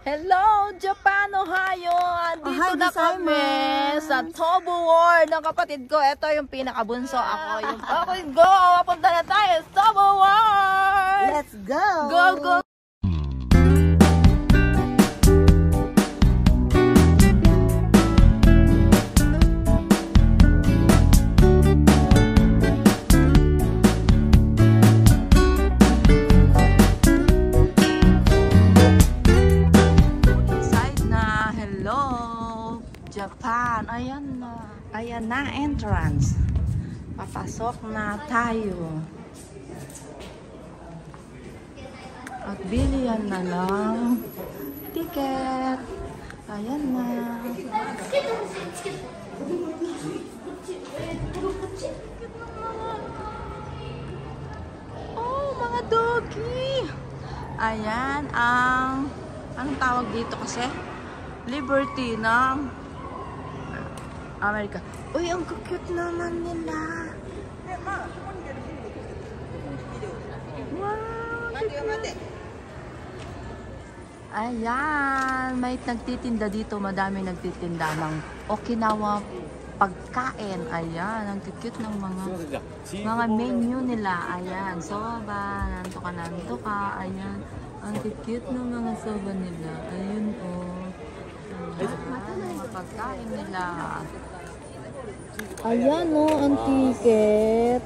Hello, Japan, Ohio! Andito na kami sa Tobu World ng kapatid ko. Ito yung pinakabunso. Ako yung kapatid ko. Punta na tayo sa Tobu World! Let's go! Go, go! Japan. Ayan na entrance. Papasok na tayo. At bilihan na lang ticket. Ayan na. Oh, mga doggy. Ayan ang anong tawag dito kasi? Liberty ng Amerika. Uy, ang cute naman nila. Wow, ayan, may nagtitinda dito. Madami nagtitinda ng Okinawa pagkain. Ayan, ang cute ng mga menu nila. Ayan, soba, nanto ka. Ayan, ang cute ng mga soba nila. Ayun oh. Mga pagkain nila. Ayan o, ang ticket.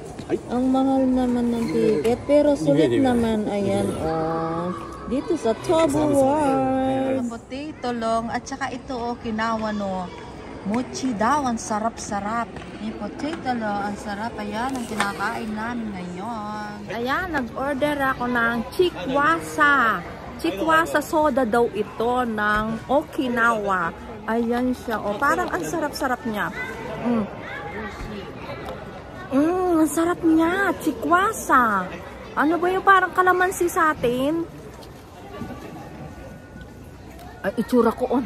Ang mahal naman ng ticket. Pero sulit naman. Ayan o. Dito sa Tobu World. Potato long. At saka ito o, Okinawa no. Mochi daw. Ang sarap-sarap. Yung potato long. Ang sarap. Ayan ang kinakain namin ngayon. Ayan, nag-order ako ng chikwasa. Chikwasa soda daw ito ng Okinawa. Ayan siya. O, parang ang sarap-sarap niya. Ang sarap niya. Chikwasa. Ano ba yung parang kalamansi sa atin? Ay, itsura ko on.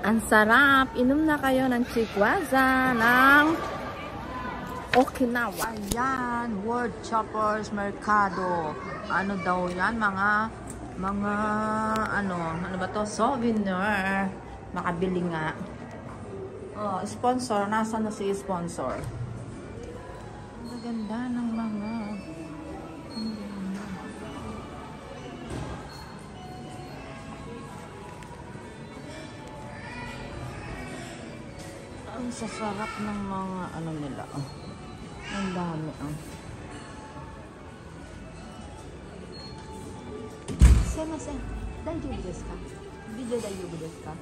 Ang sarap. Inom na kayo ng chikwasa ng Okinawa. Ayan, World Choppers Mercado. Ano daw yan? Mga ano ba to? Souvenir. Makabili nga. Oh, sponsor. Nasaan na si sponsor? Ang ganda ng mga ang sasarap ng mga ano nila. Oh. Ang dami. Oh. すいません。大丈夫ですか？ビデオ大丈夫ですか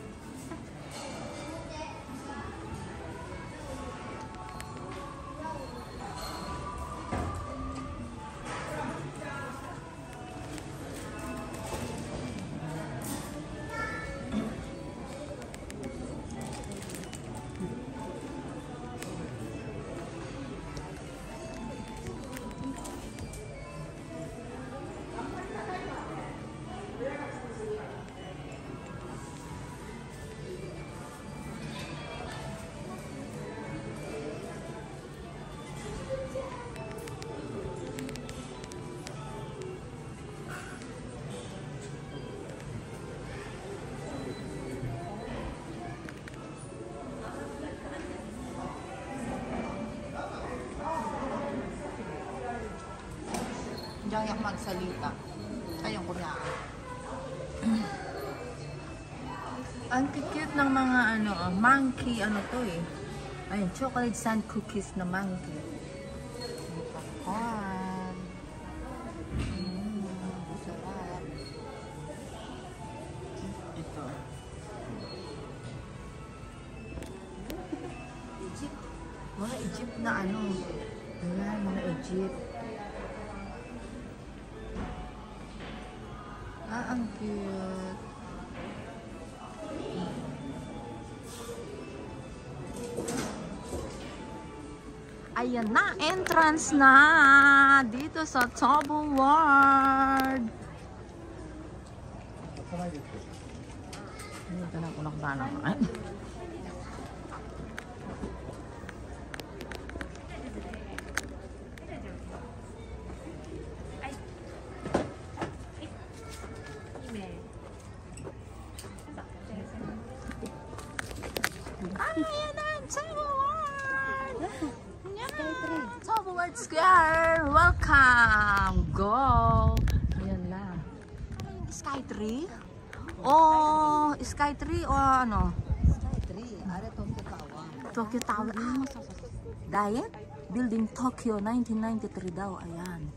？Diyan ako magsalita. Ayun ko na. Ang cute ng mga ano, monkey, ano to eh. Ayun, chocolate sand cookies na monkey. Popcorn. Sarap. Ito. Egypt. Mga Egypt na ano. Ayan, mga Egypt. Ang cute. Ayan na, entrance na dito sa Tobu World. Dito na ako nakabala naman. welcome! Go! Ayan lang. Skytree? Oh, Skytree o ano? Skytree, are Tokyo Tower. Tokyo Tower. Ah, Diet? Building Tokyo, 1993 daw. Ayan.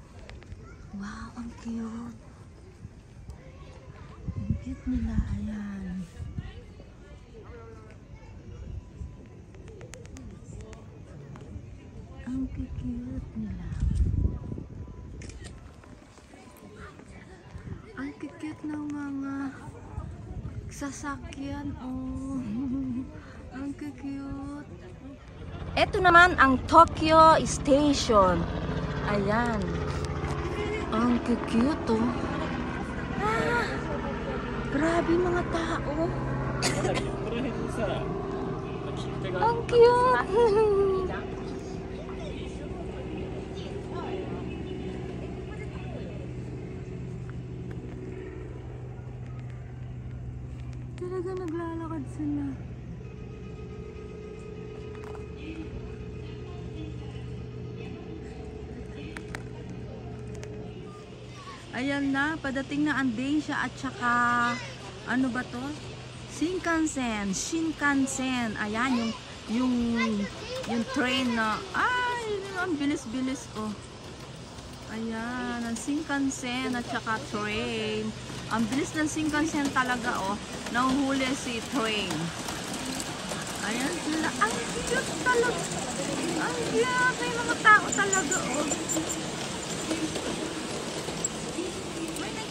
Wow, ang cute. Ang cute nila. Ayan. Ang cute nila. Ang cute ng mga sasakyan. Oh. Ang cute. Ito naman ang Tokyo Station. Ayan. Ang cute oh. Ah, grabe mga tao. Ang cute. Talaga naglalakad sila. Ayan na, padating na ang Densha at saka ano ba to? Shinkansen. Ayan yung train na ay, ang bilis-bilis oh. Ayan, ang Shinkansen at saka train. Ang bilis ng Shinkansen talaga oh. Nahuhuli si train. Ayan sila. Ang cute talaga. Ang cute. May mga tao talaga oh.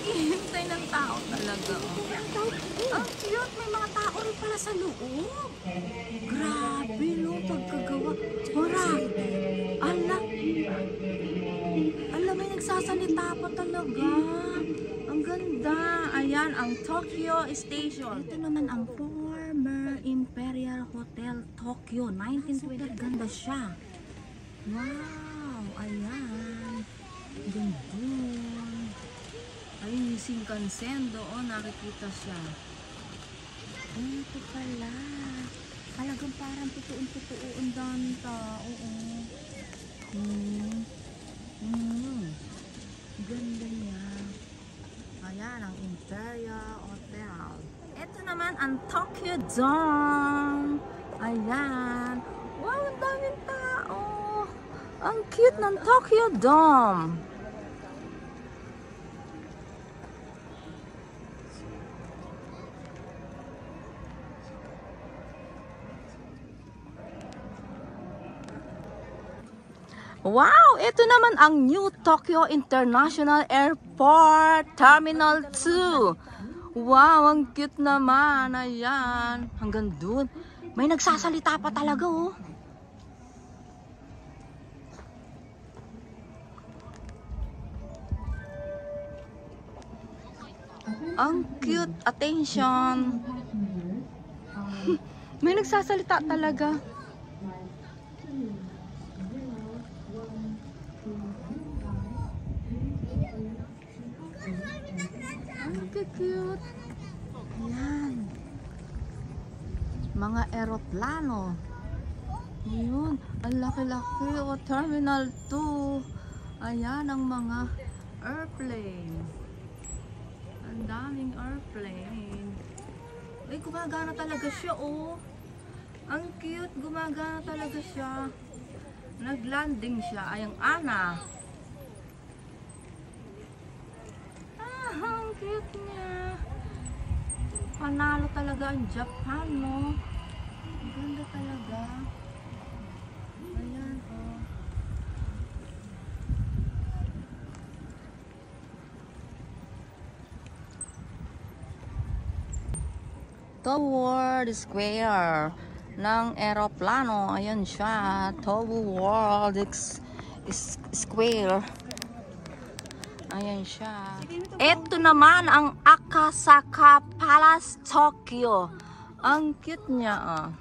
Hintay ng tao talaga. Oh. Ang cute. May mga tao rin pala sa loob. Grabe, no? Pagkagawa. Hora. Ala, may nagsasalita pa talaga. Ang ganda. Ayan, ang Tokyo Station. Ito naman ang former Imperial Hotel Tokyo. 1920. Ganda siya. Wow. Ayan. Ganda. Ayun yung Shinkansen doon, nakikita siya. Ito pala. Talagang parang totoo ang dami tao. Ganda niya. Ayan, ang Imperial Hotel. Ito naman ang Tokyo Dome. Ayan. Wow, ang daming tao. Ang cute ng Tokyo Dome. Wow! Ito naman ang New Tokyo International Airport Terminal 2. Wow! Ang cute naman. Ayan. Hanggang dun. May nagsasalita pa talaga oh. Ang cute. Attention. May nagsasalita talaga. Cute. Ayan. Mga eroplano. Yun. Ang laki-laki. O, Terminal 2. Ayan ang mga airplane. Ang daming airplane. Ay, gumagana talaga siya, oh. Ang cute. Gumagana talaga siya. Naglanding siya. Ay, ang Ana. Ang cute niya. Panalo talaga ang Japan, no? Ganda talaga. Ayan, oh. Toward Square ng aeroplano. Ayan siya. Toward Square. Ayan siya. Ito naman ang Akasaka Palace, Tokyo. Ang cute niya, ah.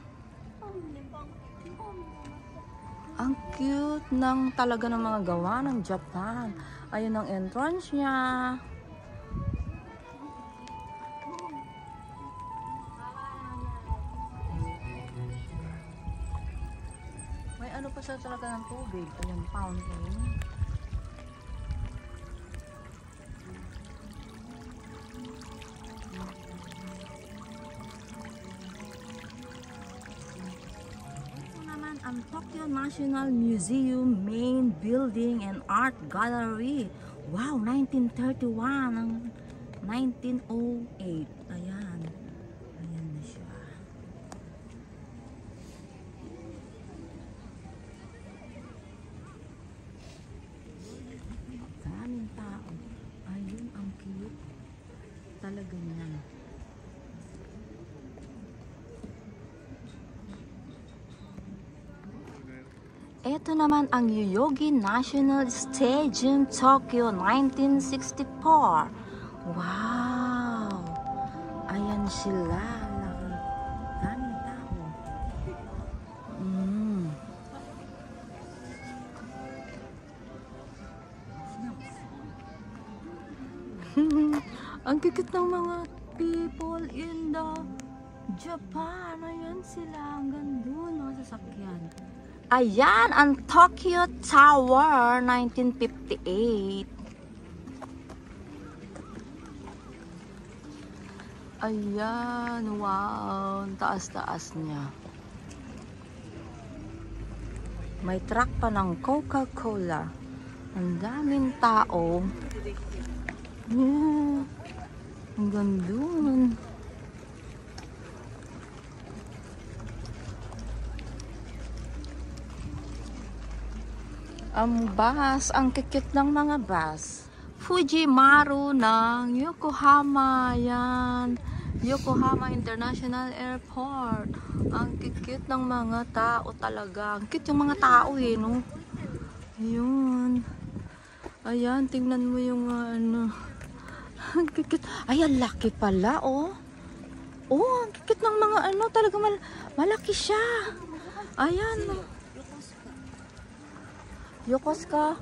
Ang cute ng talaga ng mga gawa ng Japan. Ayun ang entrance niya. May ano pa siya talaga ng tubig. Ito yung fountain. Tokyo National Museum main building and art gallery. Wow, 1931 ang 1908. Ayan. Ayan na siya. Daming tao. Ayun, ang cute. Talaga niyan. Ito naman ang Yoyogi National Stadium, Tokyo, 1964. Wow! Ayan sila. Laki. Daming tao. Ang kikit ng mga people in the Japan. Ayan sila. Hanggang doon mga sasakyan. Ayan, ang Tokyo Tower, 1958. Ayan, wow, taas-taas niya. May truck pa ng Coca-Cola. Ang daming tao. Yeah, hanggang doon. Ang bus, ang kikit ng mga bus. Fujimaru ng Yokohama. Yan. Yokohama International Airport. Ang kikit ng mga tao talaga. Ang kikit yung mga tao eh, no? Ayun. Ayan, tingnan mo yung ano. Ang kikit. Ayan, laki pala, oh. Oh, ang kikit ng mga ano. Talaga malaki siya. Ayan, no. Yokosuka.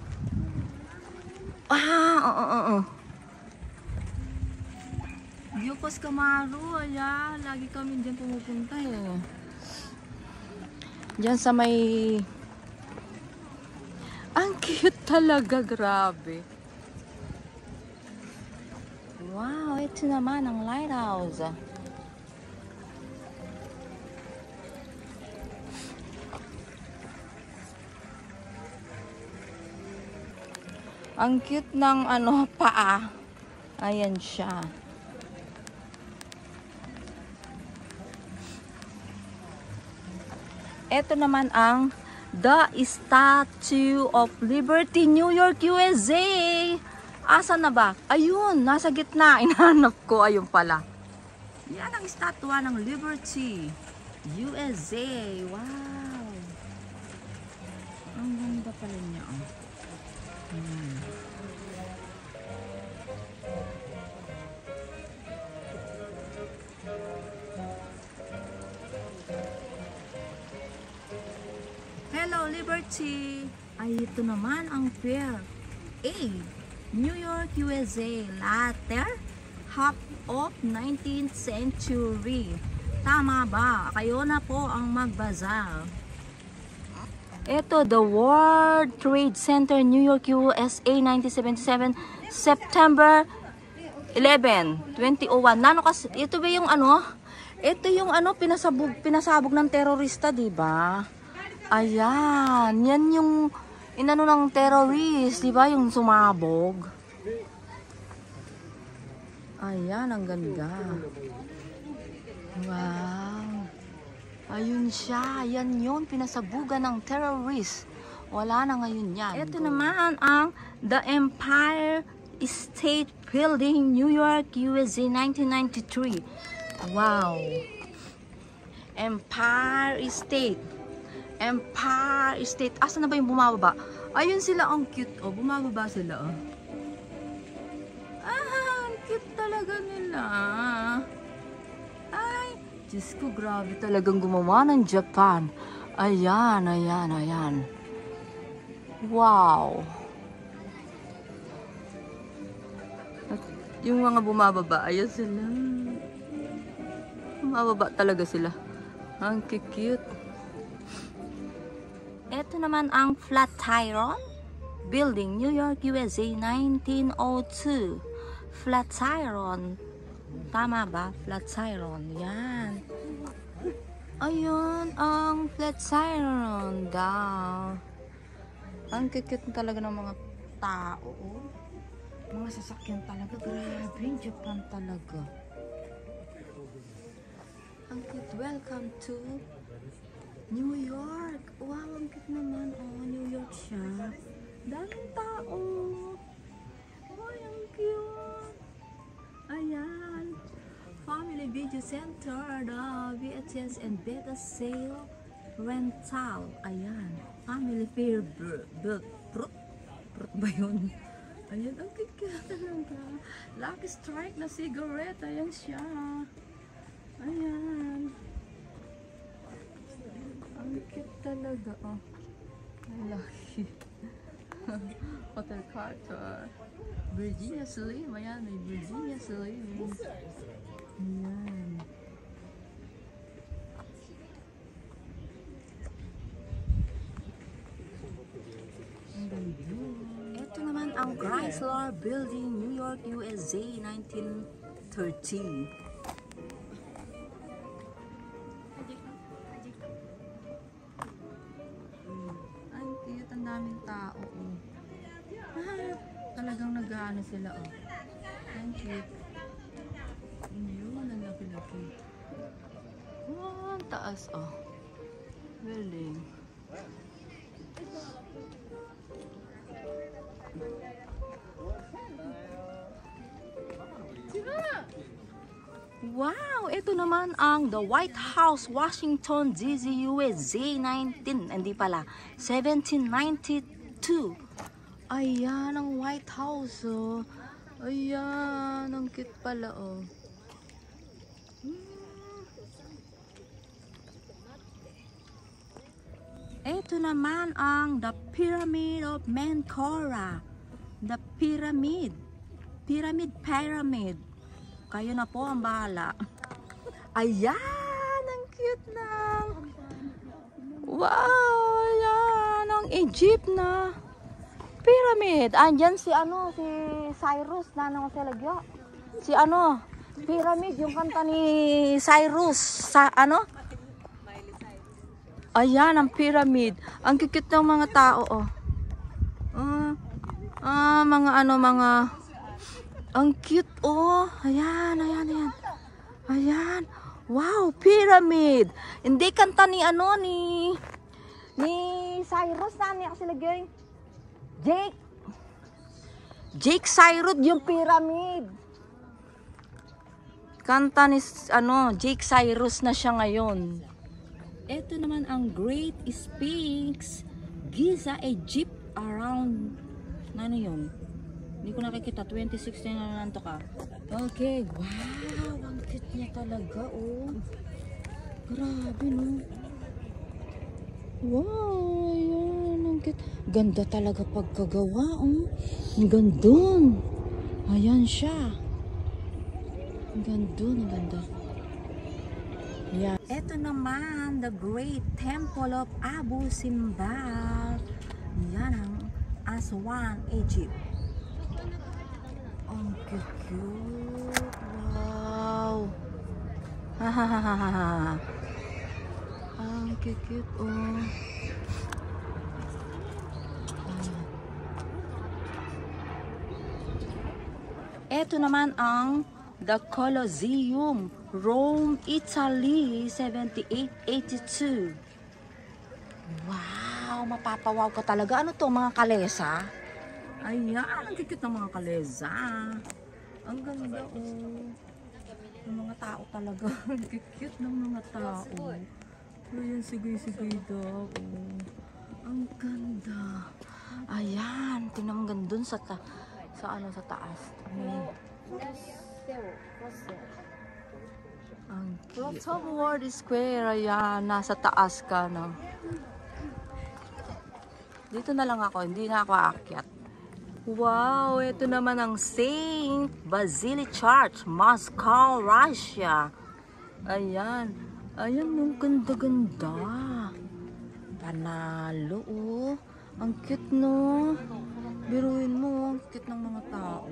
Yokosuka Maru. Ayan, lagi kami dyan pumupunta eh. Dyan sa may... Ang cute talaga, grabe. Wow, ito naman ang lighthouse. Ang cute ng ano, paa. Ayan siya. Ito naman ang The Statue of Liberty, New York, USA. Asa na ba? Ayun, nasa gitna. Inahanap ko. Ayun pala. Yan ang statua ng Liberty, USA. Wow. Ang ganda pala niya. Hello, Liberty! Ay, ito naman ang Pier A, New York, USA. Latter half of 19th century. Tama ba? Kayo na po ang magbasa. Ito, the World Trade Center, New York, USA, 1977, September 11, 2001. Nano kasi, ito ba yung ano? Ito yung ano, pinasabog ng terorista, di ba? Ayan, yan yung inano ng terrorist, di ba? Yung sumabog. Ayan, ang ganda. Wow. Ayun siya, yan yun, pinasabugan ng terrorist. Wala na ngayon yan. Ito naman ang The Empire State Building, New York, USA, 1993. Wow. Empire State. Empire State. Asa na ba yung bumababa? Ayun sila, ang cute. Oh, bumababa sila. Oh. Ah, ang cute talaga nila. Ay, Diyos ko, grabe talagang gumawa ng Japan. Ayan, ayan, ayan. Wow. At yung mga bumababa, ayan sila. Bumababa talaga sila. Ang cute. Ito naman ang Flatiron Building, New York, USA, 1902. Flatiron. Tama ba? Flatiron. Yan. Ayun, ang Flatiron daw. Ang cute talaga ng mga tao. Oh. Mga sasakyan talaga. Grabe, Japan talaga. Ang cute. Welcome to New York. Wow, ang cute naman. Oh, New York siya. Daming tao. Oh, ang cute. Ayan. Family Video Center, the VHS and Beta Sale Rental. Ayan. Family Fair Brut ba yun? Ayan, ang kikita talaga. Lucky Strike na cigarette. Ayan siya. Ayan. Ang cute talaga. Oh. Ay, lucky. Hotel Carter. Virginia Slim. Ayan, may Virginia Slim. Ayan. Ito naman ang Chrysler Building, New York, USA, 1913. Ang cute, ang daming tao. Talagang nag-ano sila. Ang cute. Yun, ang laki-laki. Oh, ang taas, Building. Wow! Ito naman ang the White House, Washington, D.C., USA, 1792. Ayan, ang White House, Ayan, ang cute pala, Ito naman ang the Pyramid of Menkora. The Pyramid. Pyramid. Kayo na po ang bahala. Ayan, ang cute na. Wow, ayan, ang Egypt na pyramid. Andyan si Cyrus na nang selagyo. Si Pyramid, yung kanta ni Cyrus sa Ayan, ang pyramid. Ang cute ng mga tao, mga ang cute, Ayan. Ayan. Wow, pyramid. Hindi kanta ni Cyrus na niya kasi lagay. Jake Cyrus yung pyramid. Kanta ni Jake Cyrus na siya ngayon. Ito naman ang Great Sphinx, Giza, Egypt, around yun? Hindi ko nakikita, 2016 na lang to ka. Okay, wow, ang cute niya talaga, Grabe, no? Wow, ayan, ang cute. Ganda talaga pagkagawa, Ang gandun. Ayan siya. Ang ganda. Yeah. Ito naman, the Great Temple of Abu Simbel. Yan ang Aswan, Egypt. Ang cute. Wow. Ang cute, Ito naman ang the Colosseum, Rome, Italy, 7882. Wow, mapapawaw ka talaga. Ano to, mga kalesa? Ayan, ang cute ng mga kalesa. Ang ganda, ng mga tao talaga. Ang cute ng mga tao. Ayan, sigay-sigay daw. Ang ganda. Ayan, tingnan mo gandun sa taas. Ang cute. World Square, ayan, nasa taas ka, no? Dito na lang ako, hindi na ako aakyat. Wow, ito naman ang Saint Basil Church, Moscow, Russia. Ayan, yung ganda-ganda. Panalo, Ang cute, no? Biruin mo, ang cute ng mga tao.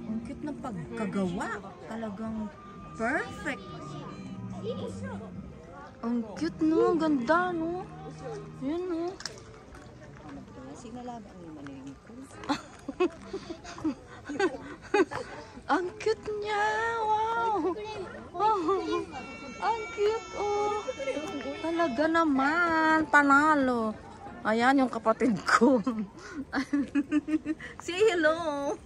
Ang cute ng pagkagawa. Talagang perfect. Ang cute no, ang ganda no. Yun no. Sinalaba ang maling ko. Ang cute niya. Wow. Oh, ang cute oh. Talaga naman, panalo. Ayan yung kapatid ko. Say hello.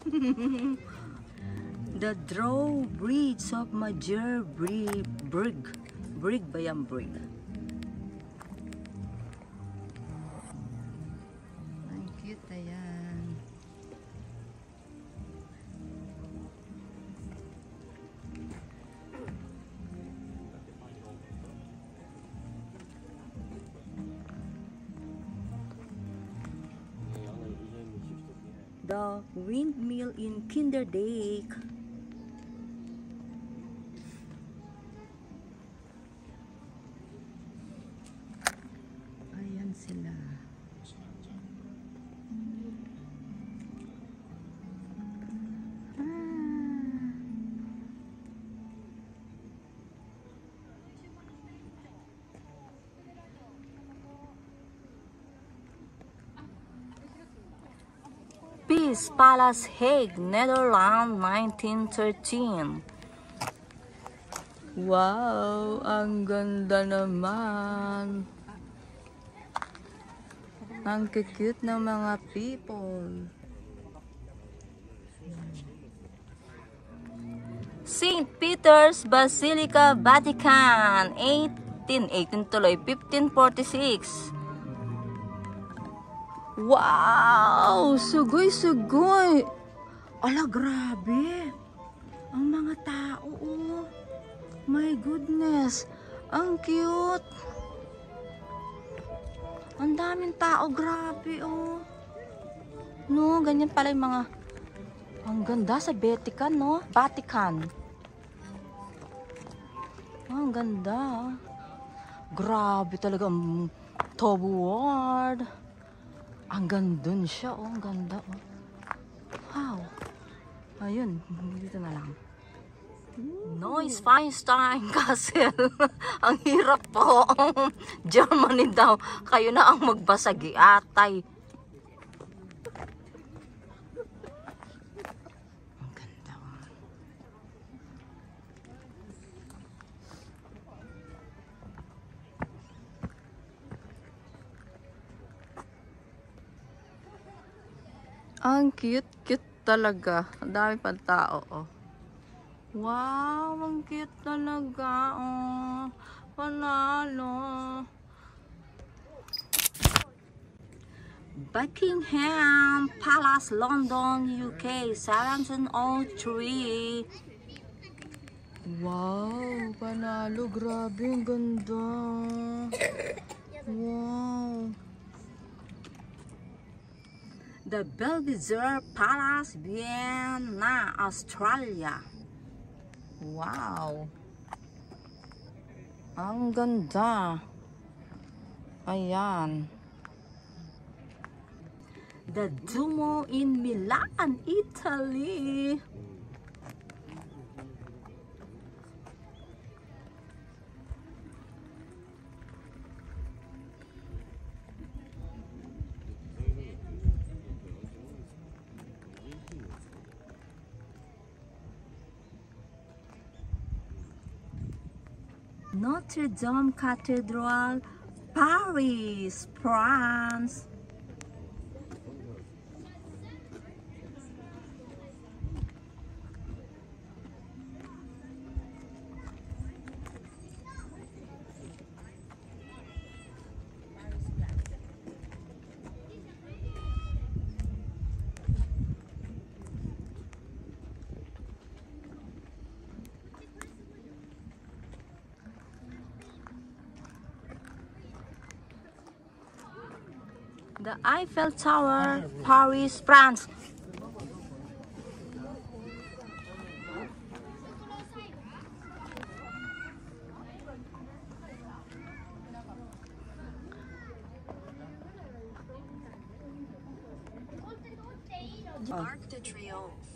The drawbridge of Major Brig. Brig ba yan? Brig. Ang cute na yan. The windmill in Kinderdijk. Ayan sila. Peace Palace, Hague, Netherlands, 1913. Wow, ang ganda naman. Ang cute ng mga people. St. Peter's Basilica, Vatican, 1818 tuloy, 1546. Wow! Sugoy-sugoy! Ala, grabe! Ang mga tao, oh! My goodness! Ang cute! Ang daming tao, grabe, oh! No, ganyan pala yung mga... Ang ganda sa Vatican, no? Vatican. Oh, ang ganda. Grabe talaga ang Tobu Ward. Ang ganda siya, oh. Ang ganda, oh. Wow. Ayun, dito na lang. Neuschwanstein Castle. Ang hirap po. Germany daw. Kayo na ang magbasagi, atay. Ang ganda, oh. Ang cute talaga. Ang dami pang tao, oh. Wow, ang cute talaga, oh. Panalo. Buckingham Palace, London, UK, 1703. Wow, panalo. Grabe, ang ganda. Wow. The Belvedere Palace, Vienna, Australia. Wow. Ang ganda. Ayan. The Duomo in Milan, Italy. Notre Dame Cathedral, Paris, France. The Eiffel Tower, Paris, France. Arc de Triomphe.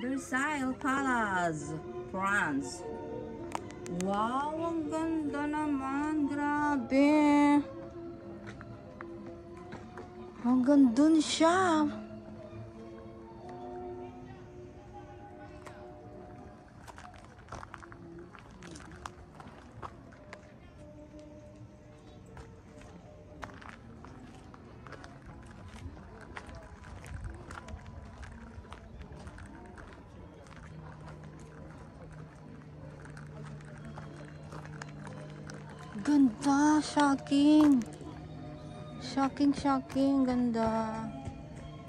Versailles Palace, France. Wow, ang ganda naman. Grabe. Hanggang dun siya. Ganda, shocking. Shocking, ganda.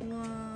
Wow.